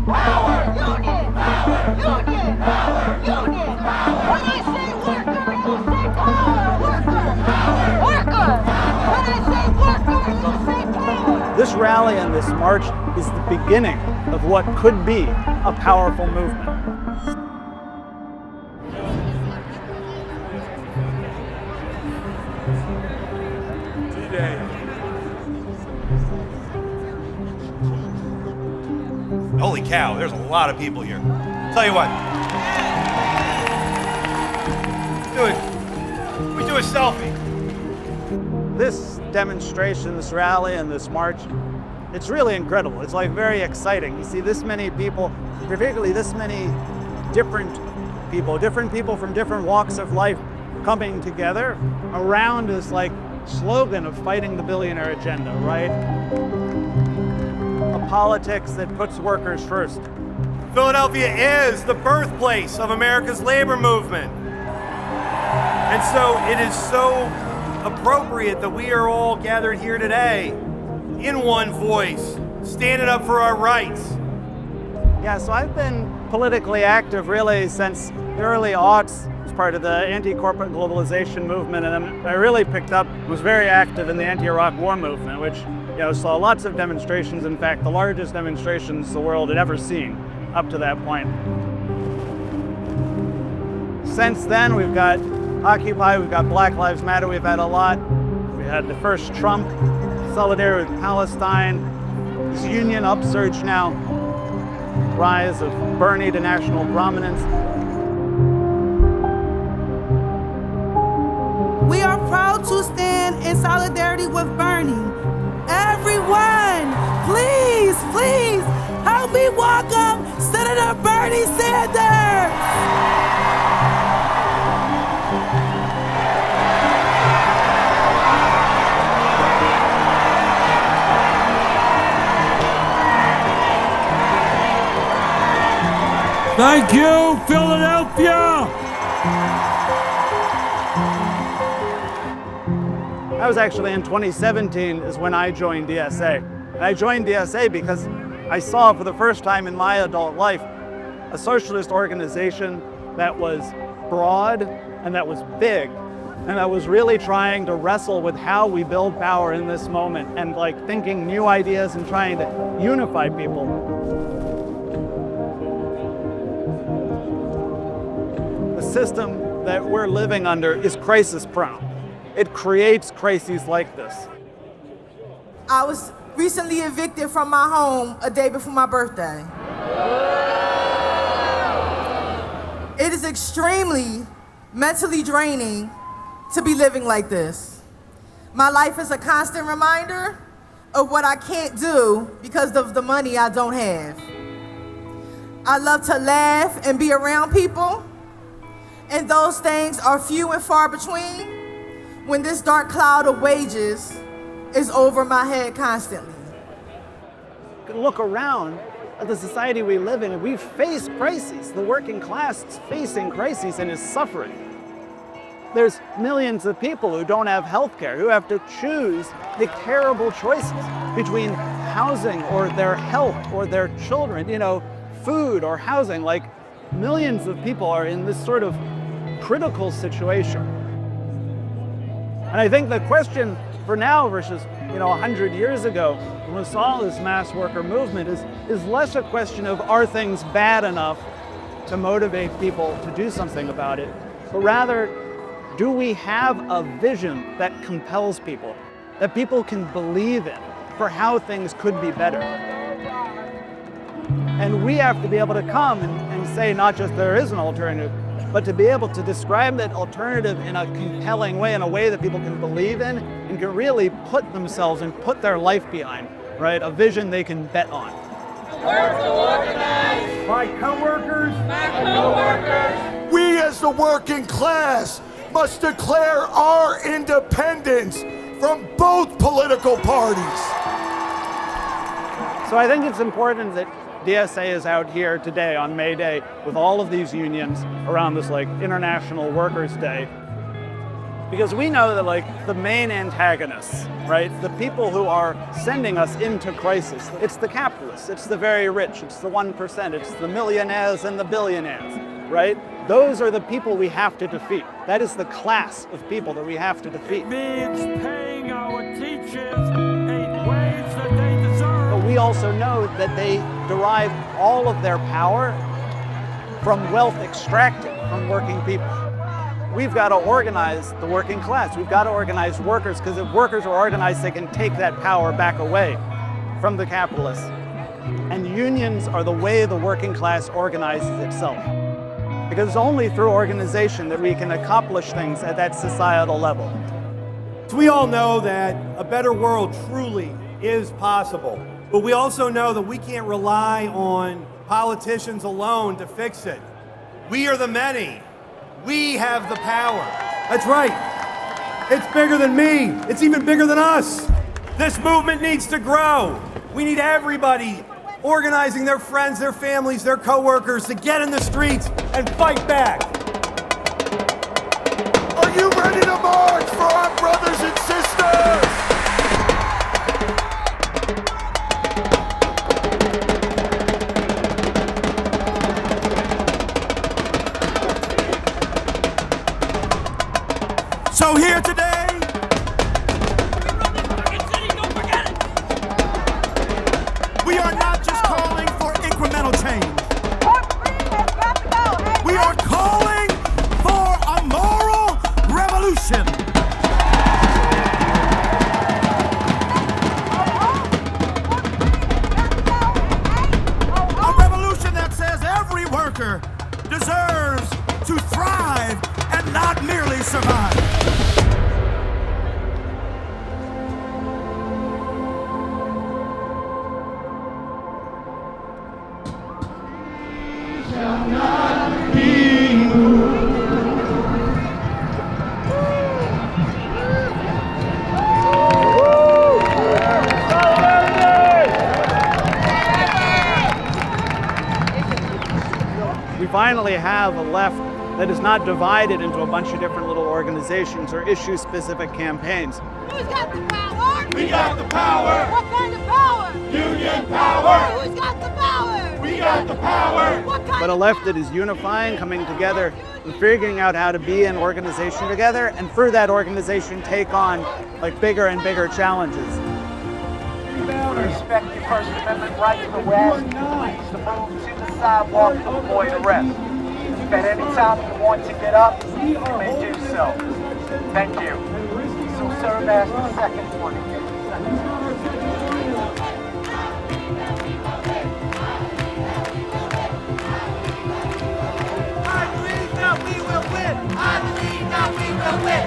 Power! Union! Power! Union! Power! Union! Power! When I say worker, you say power! Worker! Power! Worker! When I say worker, you say power! This rally and this march is the beginning of what could be a powerful movement. Holy cow, there's a lot of people here. Tell you what. We do a selfie. This demonstration, this rally, and this march, it's really incredible. It's like very exciting. You see this many people, particularly this many different people from different walks of life coming together around this like slogan of fighting the billionaire agenda, right? A politics that puts workers first. Philadelphia is the birthplace of America's labor movement. And so it is so appropriate that we are all gathered here today in one voice, standing up for our rights. Yeah, so I've been politically active really since the early aughts as part of the anti-corporate globalization movement, and then I really picked up, was very active in the anti-Iraq war movement, which saw lots of demonstrations, in fact, the largest demonstrations the world had ever seen up to that point. Since then, we've got Occupy, we've got Black Lives Matter, we've had a lot. We had the first Trump, solidarity with Palestine, this union upsurge now, rise of Bernie to national prominence. We are proud to stand in solidarity with Bernie. Everyone, please, please, help me welcome Senator Bernie Sanders. Thank you, Philadelphia! That was actually in 2017 is when I joined DSA. And I joined DSA because I saw for the first time in my adult life a socialist organization that was broad and that was big and that was really trying to wrestle with how we build power in this moment and like thinking new ideas and trying to unify people. The system that we're living under is crisis prone. It creates crises like this. I was recently evicted from my home a day before my birthday. It is extremely mentally draining to be living like this. My life is a constant reminder of what I can't do because of the money I don't have. I love to laugh and be around people, and those things are few and far between when this dark cloud of wages is over my head constantly. You can look around at the society we live in and we face crises. The working class is facing crises and is suffering. There's millions of people who don't have health care, who have to choose, make terrible choices between housing or their health or their children, food or housing. Like millions of people are in this sort of critical situation. And I think the question for now versus 100 years ago, when we saw this mass worker movement, is less a question of are things bad enough to motivate people to do something about it, but rather, do we have a vision that compels people, that people can believe in for how things could be better? And we have to be able to come and say not just there is an alternative, but to be able to describe that alternative in a compelling way, in a way that people can believe in and can really put themselves and put their life behind, right? A vision they can bet on. Work to organize. My coworkers. My co-workers. We as the working class must declare our independence from both political parties. So I think it's important that DSA is out here today on May Day with all of these unions around this International Workers' Day. Because we know that like the main antagonists, right, the people who are sending us into crisis, it's the capitalists, it's the very rich, it's the 1%, it's the millionaires and the billionaires, right? Those are the people we have to defeat. That is the class of people that we have to defeat. It means paying our teachers a wage that they deserve. But we also know that they derive all of their power from wealth extracted from working people. We've got to organize the working class. We've got to organize workers, because if workers are organized, they can take that power back away from the capitalists. And unions are the way the working class organizes itself. Because it's only through organization that we can accomplish things at that societal level. So we all know that a better world truly is possible, but we also know that we can't rely on politicians alone to fix it. We are the many. We have the power. That's right. It's bigger than me. It's even bigger than us. This movement needs to grow. We need everybody organizing their friends, their families, their coworkers to get in the streets and fight back. Are you ready to march for our brothers and sisters? So here today, we are not just calling for incremental change. We are calling for a moral revolution. A revolution that says every worker deserves to thrive and not merely survive. We finally have a left that is not divided into a bunch of different little organizations or issue-specific campaigns. Who's got the power? We got the power! What kind of power? Union power! Who's got the power? We got the power! What kind But a of left that is unifying, coming together, and figuring out how to be in organization together, and through that organization take on like bigger and bigger challenges. Respect your First Amendment rights, but we're asking you please to move to the sidewalk to avoid arrest. If at any time you want to get up, you may do so. Thank you. This will serve as the second warning. I believe that we will win. I believe that we will win.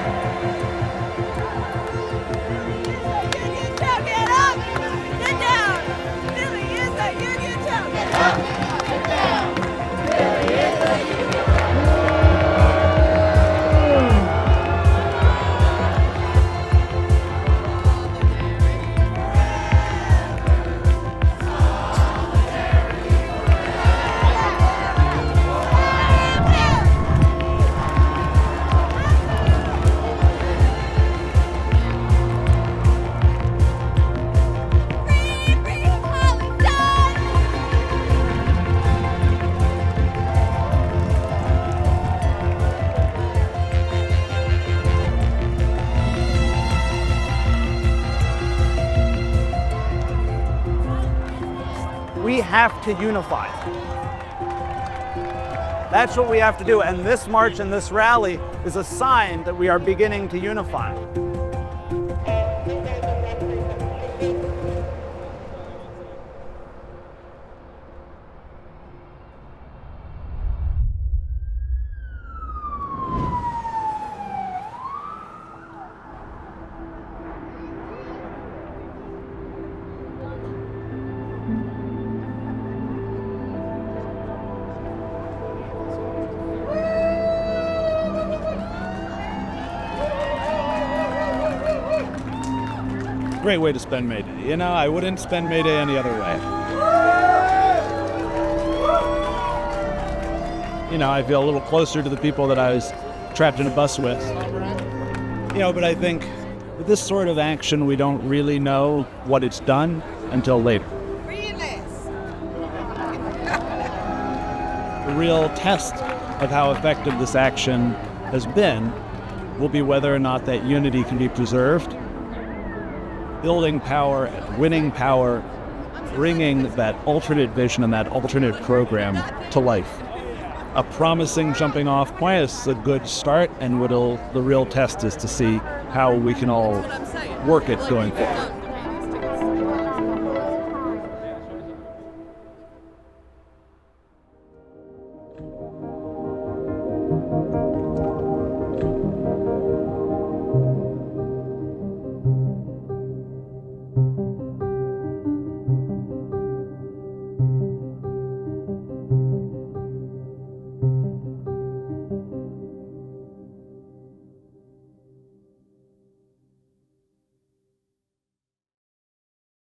Union town, get up! Get down! Billy is a union town. Get up! Get down! Billy is a union town. We have to unify. That's what we have to do, and this march and this rally is a sign that we are beginning to unify. Great way to spend May Day. You know, I wouldn't spend May Day any other way. You know, I feel a little closer to the people that I was trapped in a bus with. But I think with this sort of action, we don't really know what it's done until later. The real test of how effective this action has been will be whether or not that unity can be preserved, building power and winning power, bringing that alternate vision and that alternate program to life. A promising jumping off point is a good start, and the real test is to see how we can all work it going forward.